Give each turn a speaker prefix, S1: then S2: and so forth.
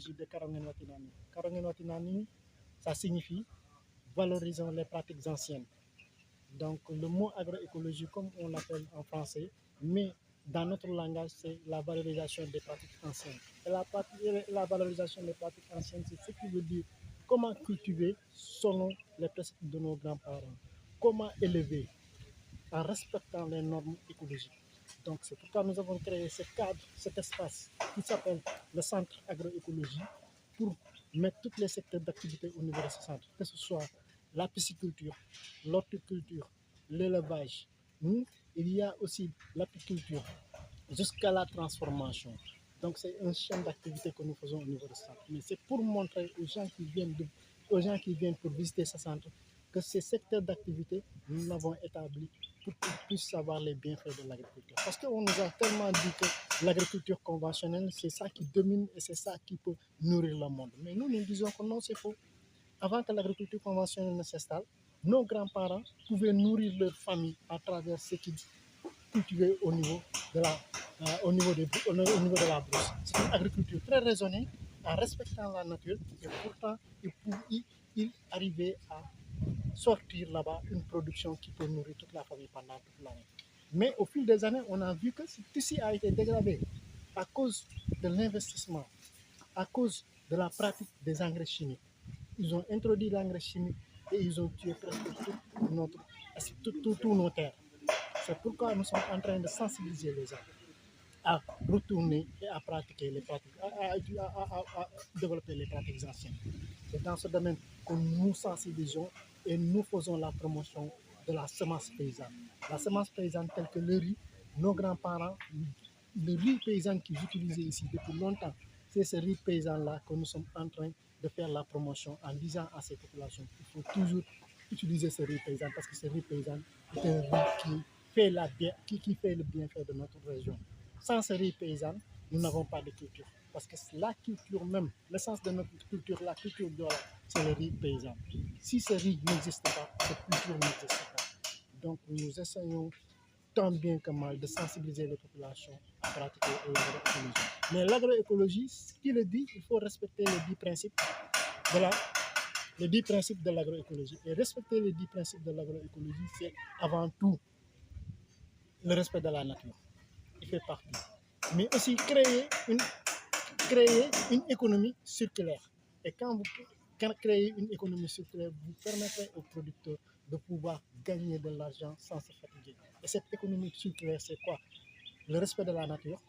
S1: l'agroécologie de Karongen Watinani. Karongen Watinani, ça signifie valorisons les pratiques anciennes. Donc le mot agroécologie, comme on l'appelle en français, mais dans notre langage, c'est la valorisation des pratiques anciennes. Et la valorisation des pratiques anciennes, c'est ce qui veut dire comment cultiver selon les principes de nos grands-parents, comment élever en respectant les normes écologiques. Donc c'est pourquoi nous avons créé ce cadre, cet espace qui s'appelle le centre agroécologie pour mettre tous les secteurs d'activité au niveau de ce centre, que ce soit la pisciculture, l'horticulture, l'élevage. Il y a aussi l'apiculture jusqu'à la transformation. Donc c'est un champ d'activité que nous faisons au niveau de ce centre. Mais c'est pour montrer aux gens qui viennent pour visiter ce centre que ces secteurs d'activité, nous l'avons établi pour qu'ils puissent savoir les bienfaits de l'agriculture. Parce qu'on nous a tellement dit que l'agriculture conventionnelle, c'est ça qui domine et c'est ça qui peut nourrir le monde. Mais nous disons que non, c'est faux. Avant que l'agriculture conventionnelle ne s'installe, nos grands-parents pouvaient nourrir leur famille à travers ce qu'ils cultivaient au niveau de la brousse. C'est une agriculture très raisonnée, en respectant la nature, et pourtant, ils arrivaient à sortir là-bas une production qui peut nourrir toute la famille pendant toute l'année. Mais au fil des années, on a vu que ceci a été dégradé à cause de l'investissement, à cause de la pratique des engrais chimiques. Ils ont introduit l'engrais chimique et ils ont tué presque tous nos terres. C'est pourquoi nous sommes en train de sensibiliser les gens à retourner et à pratiquer les pratiques, à développer les pratiques anciennes. C'est dans ce domaine que nous sensibilisons et nous faisons la promotion de la semence paysanne. La semence paysanne telle que le riz, nos grands-parents, le riz paysan qu'ils utilisaient ici depuis longtemps, c'est ce riz paysan-là que nous sommes en train de faire la promotion en disant à ces populations qu'il faut toujours utiliser ce riz paysan parce que ce riz paysan est un riz qui fait le bienfait de notre région. Sans ce riz paysan, nous n'avons pas de culture. Parce que la culture même, l'essence de notre culture, la culture d'or, c'est le riz paysan. Si ce riz n'existe pas, cette culture n'existe pas. Donc nous essayons tant bien que mal de sensibiliser les populations à pratiquer l'agroécologie. Mais l'agroécologie, ce qui le dit, il faut respecter les 10 principes de l'agroécologie. Et respecter les 10 principes de l'agroécologie, c'est avant tout le respect de la nature. Il fait partie. Mais aussi créer une économie circulaire. Et quand vous créez une économie circulaire, vous permettrez aux producteurs de pouvoir gagner de l'argent sans se fatiguer. Et cette économie circulaire, c'est quoi? Le respect de la nature,